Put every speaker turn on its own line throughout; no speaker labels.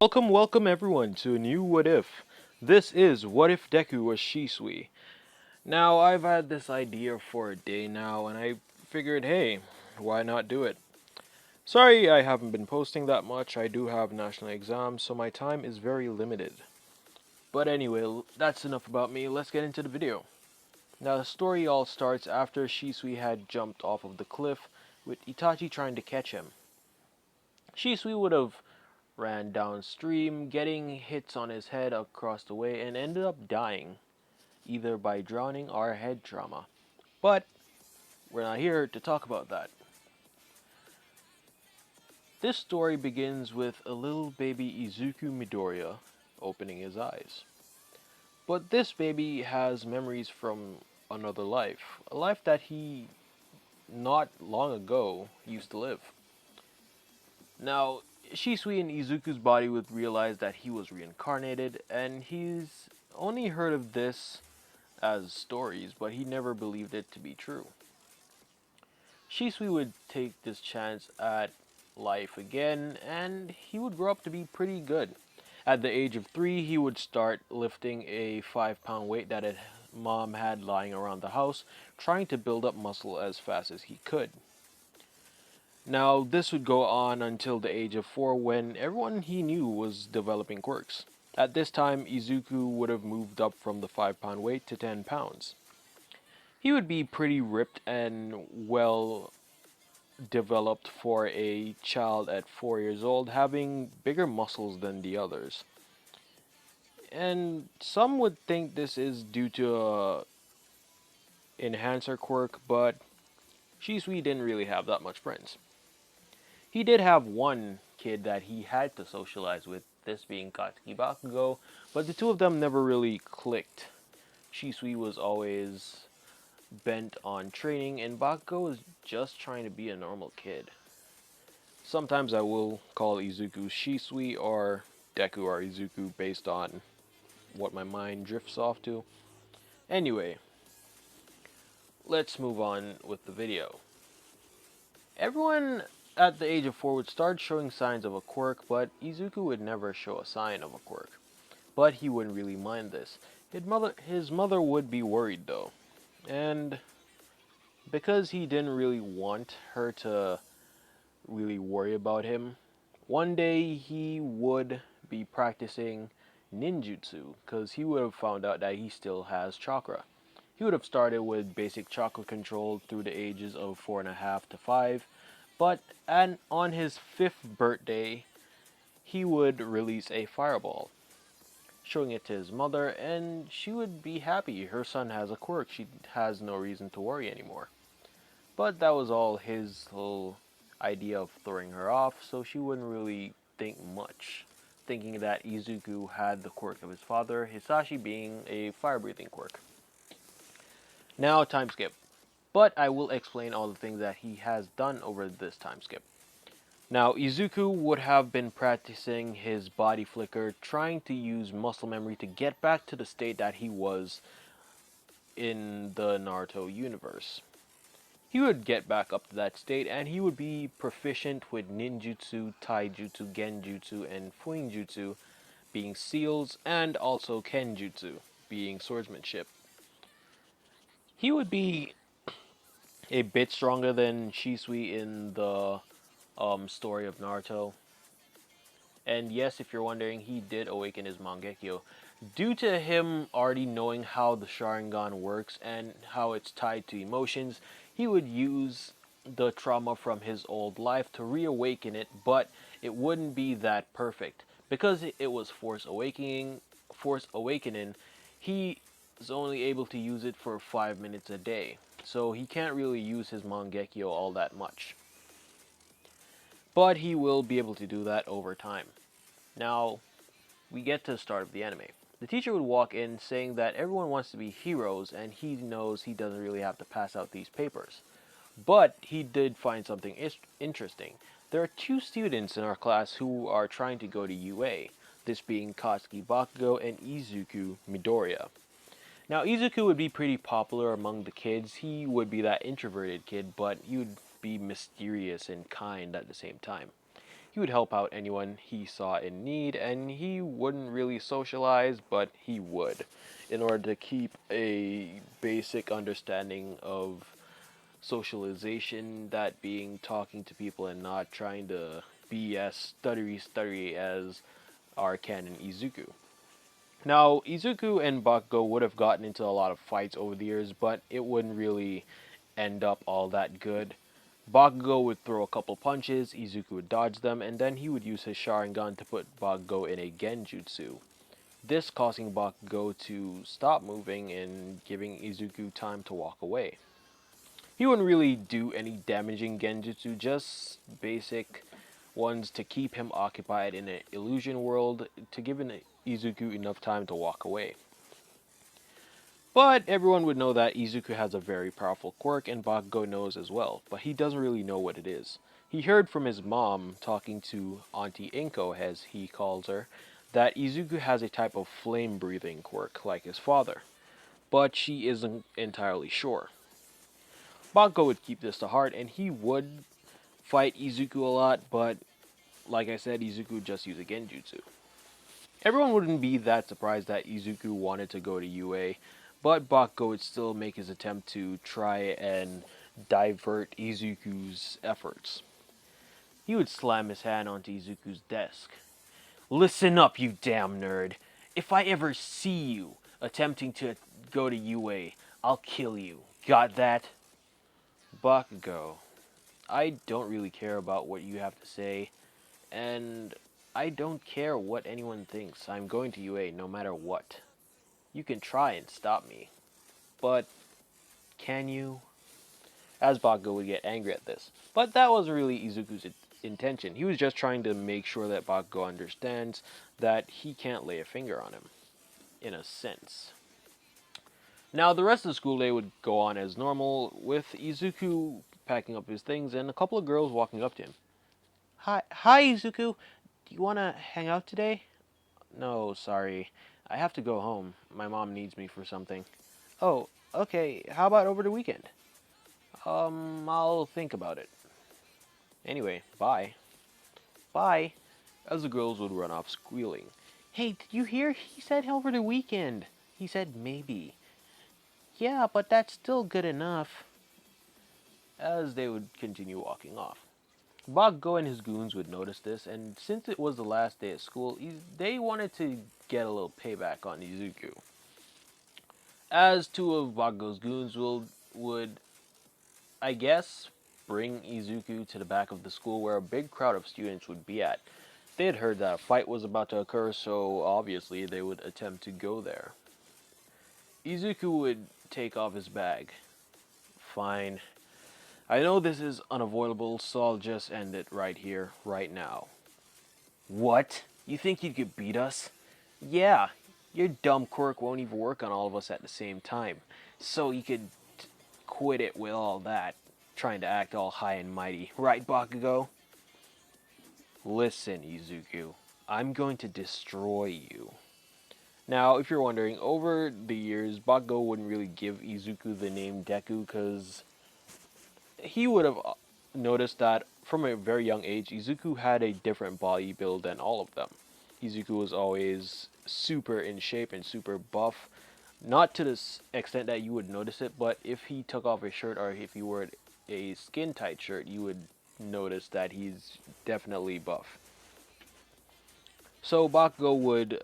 Welcome everyone to a new What If. This is What If Deku was shisui. Now, I've had this idea for a day now, and I figured, hey, why not do it? Sorry I haven't been posting that much, I do have national exams, so my time is very limited. But anyway, that's enough about me, let's get into the video. Now, the story all starts after Shisui had jumped off of the cliff, with Itachi trying to catch him. Shisui would have ran downstream, getting hits on his head across the way, and ended up dying, either by drowning or head trauma. But we're not here to talk about that. This story begins with a little baby Izuku Midoriya opening his eyes. But this baby has memories from another life, a life that he not long ago used to live. Now, Shisui in Izuku's body would realize that he was reincarnated, and he's only heard of this as stories, but he never believed it to be true. Shisui would take this chance at life again, and he would grow up to be pretty good. At the age of 3, he would start lifting a 5-pound weight that his mom had lying around the house, trying to build up muscle as fast as he could. Now, this would go on until the age of 4 when everyone he knew was developing quirks. At this time, Izuku would have moved up from the 5-pound weight to 10 pounds. He would be pretty ripped and well developed for a child at 4 years old, having bigger muscles than the others. And some would think this is due to a enhancer quirk, but Shisui didn't really have that much friends. He did have one kid that he had to socialize with, this being Katsuki Bakugo, but the two of them never really clicked. Shisui was always bent on training, and Bakugo was just trying to be a normal kid. Sometimes I will call Izuku Shisui or Deku or Izuku based on what my mind drifts off to. Anyway, let's move on with the video. Everyone at the age of 4 would start showing signs of a quirk, but Izuku would never show a sign of a quirk. But he wouldn't really mind this. His mother would be worried though. And because he didn't really want her to really worry about him, one day he would be practicing ninjutsu because he would have found out that he still has chakra. He would have started with basic chakra control through the ages of 4.5 to 5, but on his 5th birthday, he would release a fireball, showing it to his mother, and she would be happy. Her son has a quirk. She has no reason to worry anymore. But that was all his little idea of throwing her off, so she wouldn't really think much, thinking that Izuku had the quirk of his father, Hisashi being a fire-breathing quirk. Now, time skip. But I will explain all the things that he has done over this time skip. Now, Izuku would have been practicing his body flicker, trying to use muscle memory to get back to the state that he was in the Naruto universe. He would get back up to that state, and he would be proficient with ninjutsu, taijutsu, genjutsu, and fuinjutsu, being seals, and also kenjutsu, being swordsmanship. He would be a bit stronger than Shisui in the story of Naruto. And yes, if you're wondering, he did awaken his Mangekyo. Due to him already knowing how the Sharingan works and how it's tied to emotions, he would use the trauma from his old life to reawaken it, but it wouldn't be that perfect. Because it was force awakening, he is only able to use it for 5 minutes a day. So he can't really use his Mangekyo all that much. But he will be able to do that over time. Now, we get to the start of the anime. The teacher would walk in saying that everyone wants to be heroes and he knows he doesn't really have to pass out these papers. But he did find something interesting. There are 2 students in our class who are trying to go to UA, this being Katsuki Bakugo and Izuku Midoriya. Now, Izuku would be pretty popular among the kids. He would be that introverted kid, but he would be mysterious and kind at the same time. He He would help out anyone he saw in need, and he wouldn't really socialize, but he would, in order to keep a basic understanding of socialization, that being talking to people and not trying to be as stuttery as our canon Izuku. Now, Izuku and Bakugo would have gotten into a lot of fights over the years, but it wouldn't really end up all that good. Bakugo would throw a couple punches, Izuku would dodge them, and then he would use his Sharingan to put Bakugo in a Genjutsu. This causing Bakugo to stop moving and giving Izuku time to walk away. He wouldn't really do any damaging Genjutsu, just basic ones to keep him occupied in an illusion world to give Izuku enough time to walk away. But everyone would know that Izuku has a very powerful quirk, and Bakugo knows as well, but he doesn't really know what it is. He heard from his mom, talking to Auntie Inko as he calls her, that Izuku has a type of flame-breathing quirk like his father, but she isn't entirely sure. Bakugo would keep this to heart, and he would fight Izuku a lot, but like I said, Izuku would just use a Genjutsu. Everyone wouldn't be that surprised that Izuku wanted to go to UA, but Bakugo would still make his attempt to try and divert Izuku's efforts. He would slam his hand onto Izuku's desk. "Listen up, you damn nerd. If I ever see you attempting to go to UA, I'll kill you. Got that?" "Bakugo, I don't really care about what you have to say, and I don't care what anyone thinks. I'm going to UA no matter what. You can try and stop me, but can you?" As Bakugo would get angry at this. But that wasn't really Izuku's intention. He was just trying to make sure that Bakugo understands that he can't lay a finger on him, in a sense. Now, the rest of the school day would go on as normal, with Izuku packing up his things and a couple of girls walking up to him. Hi, Izuku. Do you want to hang out today?" "No, sorry. I have to go home. My mom needs me for something." "Oh, okay. How about over the weekend?" I'll think about it. Anyway, bye." "Bye." As the girls would run off squealing. "Hey, did you hear? He said over the weekend. He said maybe." "Yeah, but that's still good enough." As they would continue walking off. Bakugo and his goons would notice this, and since it was the last day of school, they wanted to get a little payback on Izuku. As two of Bakugo's goons would, I guess, bring Izuku to the back of the school where a big crowd of students would be at. They had heard that a fight was about to occur, so obviously they would attempt to go there. Izuku would take off his bag. "Fine. I know this is unavoidable, so I'll just end it right here, right now." "What? You think you could beat us?" "Yeah. Your dumb quirk won't even work on all of us at the same time, so you could quit it with all that, trying to act all high and mighty. Right, Bakugo?" "Listen, Izuku. I'm going to destroy you." Now, if you're wondering, over the years, Bakugo wouldn't really give Izuku the name Deku because he would have noticed that from a very young age, Izuku had a different body build than all of them. Izuku was always super in shape and super buff, not to the extent that you would notice it, but if he took off his shirt or if he wore a skin-tight shirt, you would notice that he's definitely buff. So Bakugo would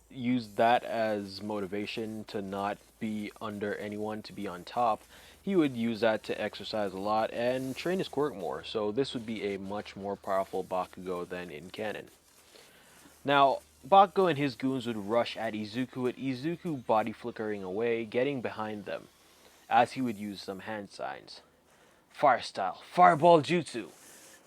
use that as motivation to not be under anyone, to be on top. He would use that to exercise a lot and train his quirk more, so this would be a much more powerful Bakugo than in canon. Now, Bakugo and his goons would rush at Izuku, with Izuku body flickering away, getting behind them, as he would use some hand signs. "Fire style, fireball jutsu!"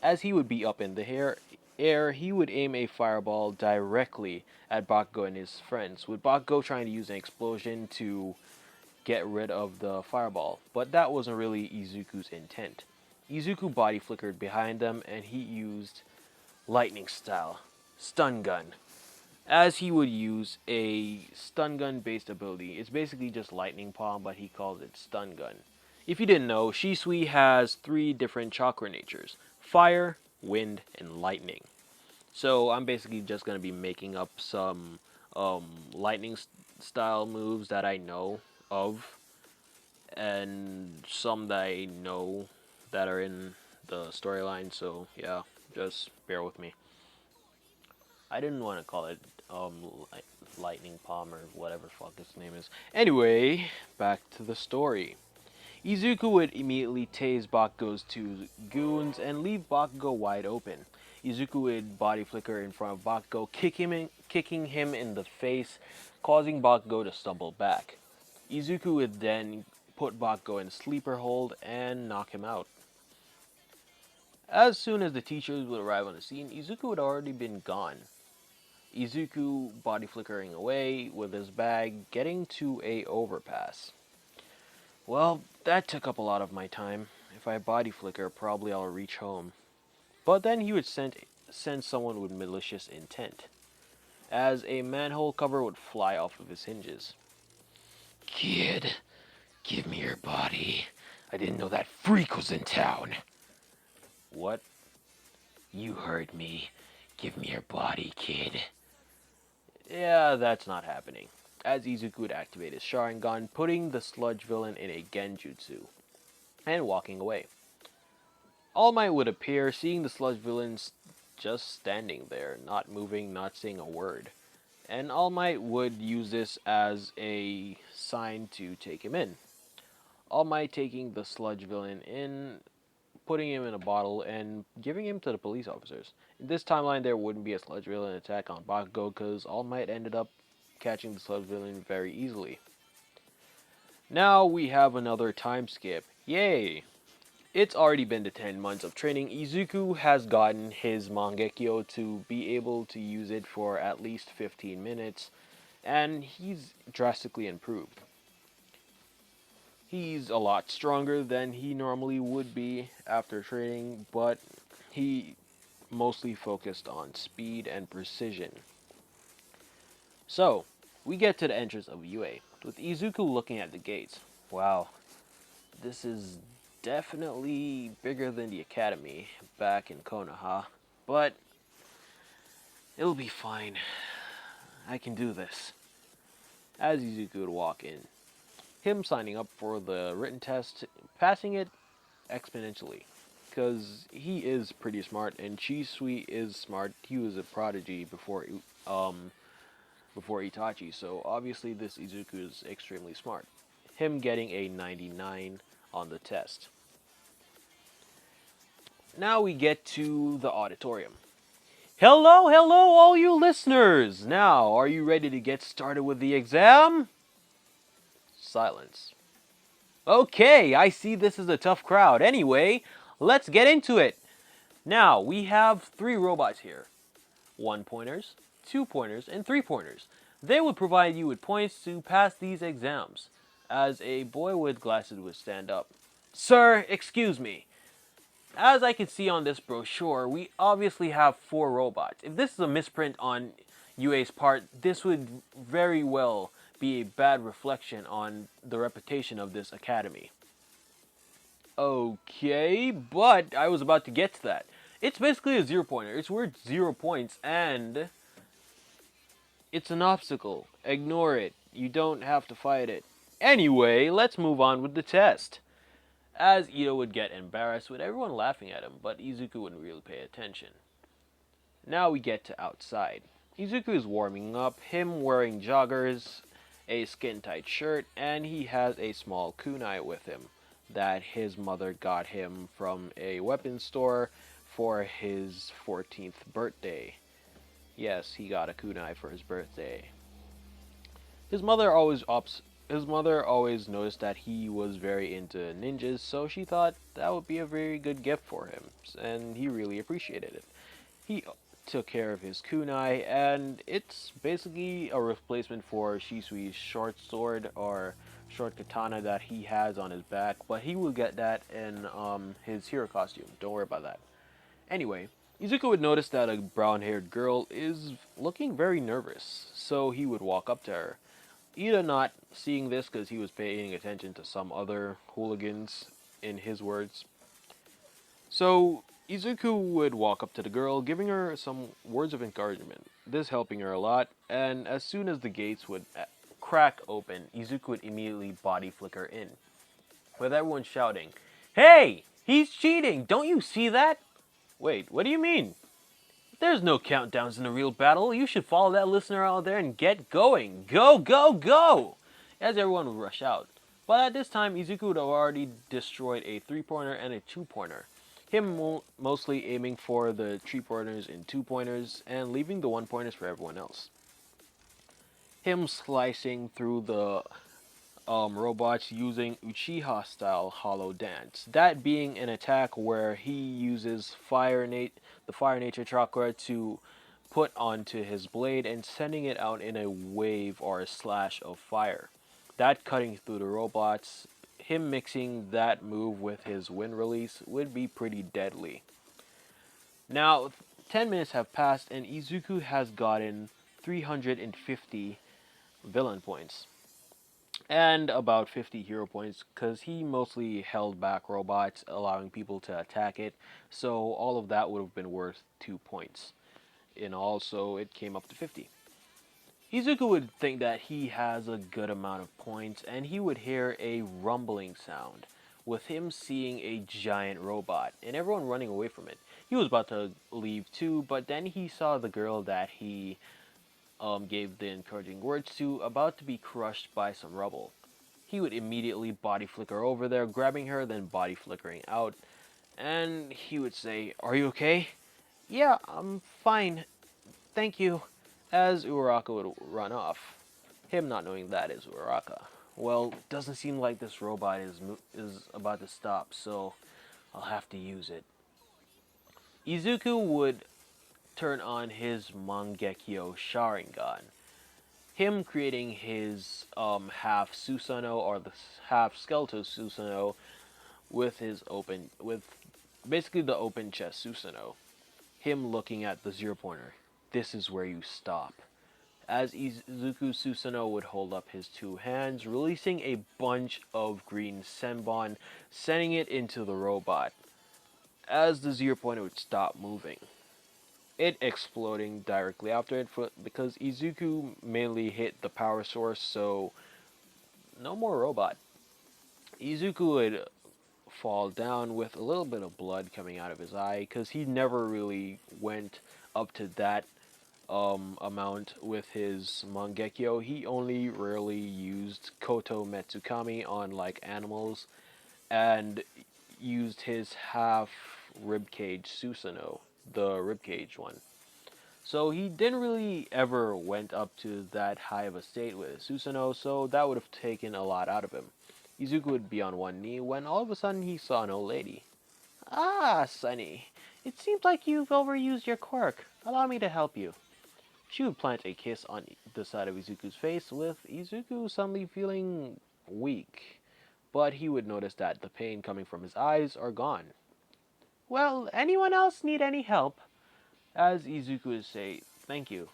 As he would be up in the air, he would aim a fireball directly at Bakugo and his friends, with Bakugo trying to use an explosion to get rid of the fireball, but that wasn't really Izuku's intent. Izuku body flickered behind them, and he used lightning style, stun gun, as he would use a stun gun based ability. It's basically just lightning palm, but he calls it stun gun. If you didn't know, Shisui has 3 different chakra natures: fire, wind, and lightning. So I'm basically just going to be making up some lightning style moves that I know of, and some that I know that are in the storyline. So yeah, just bear with me. I didn't want to call it lightning palm or whatever fuck its name is. Anyway, back to the story. Izuku would immediately tase Bakugo's two goons and leave Bakugo wide open. Izuku would body flicker in front of Bakugo, kicking him in the face, causing Bakugo to stumble back. Izuku would then put Bakugo in a sleeper hold and knock him out. As soon as the teachers would arrive on the scene, Izuku had already been gone. Izuku body flickering away with his bag, getting to a overpass. Well, that took up a lot of my time. If I body flicker, probably I'll reach home. But then he would send someone with malicious intent, as a manhole cover would fly off of his hinges. Kid, give me your body. I didn't know that freak was in town. What? You heard me. Give me your body, kid. Yeah, that's not happening, as Izuku would activate his Sharingan, putting the Sludge villain in a Genjutsu, and walking away. All Might would appear, seeing the Sludge villain just standing there, not moving, not saying a word. And All Might would use this as a sign to take him in. All Might taking the Sludge villain in, putting him in a bottle, and giving him to the police officers. In this timeline, there wouldn't be a Sludge villain attack on Bakugo, because All Might ended up catching the Sludge villain very easily. Now we have another time skip. Yay! It's already been the 10 months of training. Izuku has gotten his Mangekyo to be able to use it for at least 15 minutes, and he's drastically improved. He's a lot stronger than he normally would be after training, but he mostly focused on speed and precision. So, we get to the entrance of UA, with Izuku looking at the gates. Wow, this is definitely bigger than the academy back in Konoha, but it'll be fine. I can do this. As Izuku would walk in, him signing up for the written test, passing it exponentially, because he is pretty smart, and Shisui is smart. He was a prodigy before Itachi, so obviously this Izuku is extremely smart. Him getting a 99 on the test. Now we get to the auditorium. Hello, hello, all you listeners! Now, are you ready to get started with the exam? Silence. Okay, I see this is a tough crowd. Anyway, let's get into it. Now, we have 3 robots here. 1-pointers, 2-pointers, and 3-pointers. They would provide you with points to pass these exams. As a boy with glasses would stand up. Sir, excuse me. As I can see on this brochure, we obviously have 4 robots. If this is a misprint on UA's part, this would very well be a bad reflection on the reputation of this academy. Okay, but I was about to get to that. It's basically a 0-pointer. It's worth 0 points, and it's an obstacle. Ignore it. You don't have to fight it. Anyway, let's move on with the test. As Ito would get embarrassed with everyone laughing at him, but Izuku wouldn't really pay attention. Now we get to outside. Izuku is warming up, him wearing joggers, a skin-tight shirt, and he has a small kunai with him that his mother got him from a weapons store for his 14th birthday. Yes, he got a kunai for his birthday. His mother always noticed that he was very into ninjas, so she thought that would be a very good gift for him, and he really appreciated it. He took care of his kunai, and it's basically a replacement for Shisui's short sword or short katana that he has on his back, but he will get that in his hero costume. Don't worry about that. Anyway, Izuku would notice that a brown-haired girl is looking very nervous, so he would walk up to her. Ida not seeing this because he was paying attention to some other hooligans, in his words. So Izuku would walk up to the girl, giving her some words of encouragement, this helping her a lot, and as soon as the gates would crack open, Izuku would immediately body flicker in, with everyone shouting, "Hey! He's cheating! Don't you see that?" Wait, what do you mean? There's no countdowns in a real battle. You should follow that listener out there and get going. Go, go, go! As everyone would rush out. But at this time, Izuku would have already destroyed a 3-pointer and a 2-pointer. Him mostly aiming for the 3-pointers and 2-pointers and leaving the 1-pointers for everyone else. Him slicing through the robots using Uchiha style hollow dance. That being an attack where he uses the fire nature chakra to put onto his blade and sending it out in a wave or a slash of fire. That cutting through the robots, him mixing that move with his wind release would be pretty deadly. Now, 10 minutes have passed and Izuku has gotten 350 villain points and about 50 hero points because he mostly held back robots, allowing people to attack it, so all of that would have been worth 2 points. In all, so it came up to 50. Izuku would think that he has a good amount of points, and he would hear a rumbling sound, with him seeing a giant robot, and everyone running away from it. He was about to leave too, but then he saw the girl that he gave the encouraging words to about to be crushed by some rubble. He would immediately body flicker over there, grabbing her, then body flickering out, and he would say, "Are you okay?" "Yeah, I'm fine. Thank you," as Uraraka would run off. Him not knowing that is Uraraka. "Well, doesn't seem like this robot is about to stop, so I'll have to use it." Izuku would turn on his Mangekyo Sharingan. Him creating his half Susanoo or the half Skeletal Susanoo with basically the open chest Susanoo. Him looking at the 0-pointer. "This is where you stop." As Izuku Susanoo would hold up his 2 hands, releasing a bunch of green Senbon, sending it into the robot. As the 0-pointer would stop moving, it exploding directly after it because Izuku mainly hit the power source, so no more robot. Izuku would fall down with a little bit of blood coming out of his eye because he never really went up to that amount with his Mangekyo. He only rarely used Koto Metsukami on like animals and used his half ribcage Susanoo, the ribcage one. So he didn't really ever went up to that high of a state with Susanoo, so that would have taken a lot out of him. Izuku would be on one knee when all of a sudden he saw an old lady. "Ah, Sonny, it seems like you've overused your quirk. Allow me to help you." She would plant a kiss on the side of Izuku's face, with Izuku suddenly feeling weak. But he would notice that the pain coming from his eyes are gone. "Well, anyone else need any help?" As Izuku would say, "Thank you."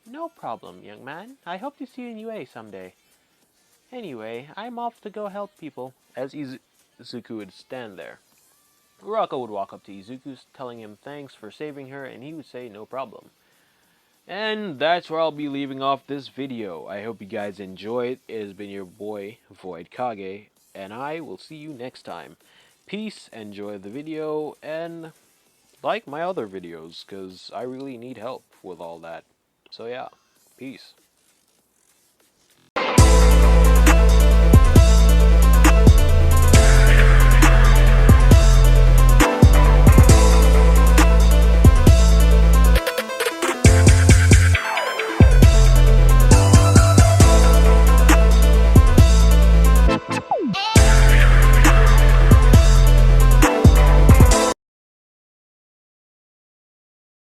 "No problem, young man. I hope to see you in UA someday." "Anyway, I'm off to go help people." As Izuku would stand there, Uraka would walk up to Izuku, telling him thanks for saving her, and he would say no problem. And that's where I'll be leaving off this video. I hope you guys enjoyed. It has been your boy, Void Kage, and I will see you next time. Peace, enjoy the video, and like my other videos, because I really need help with all that. So yeah, peace.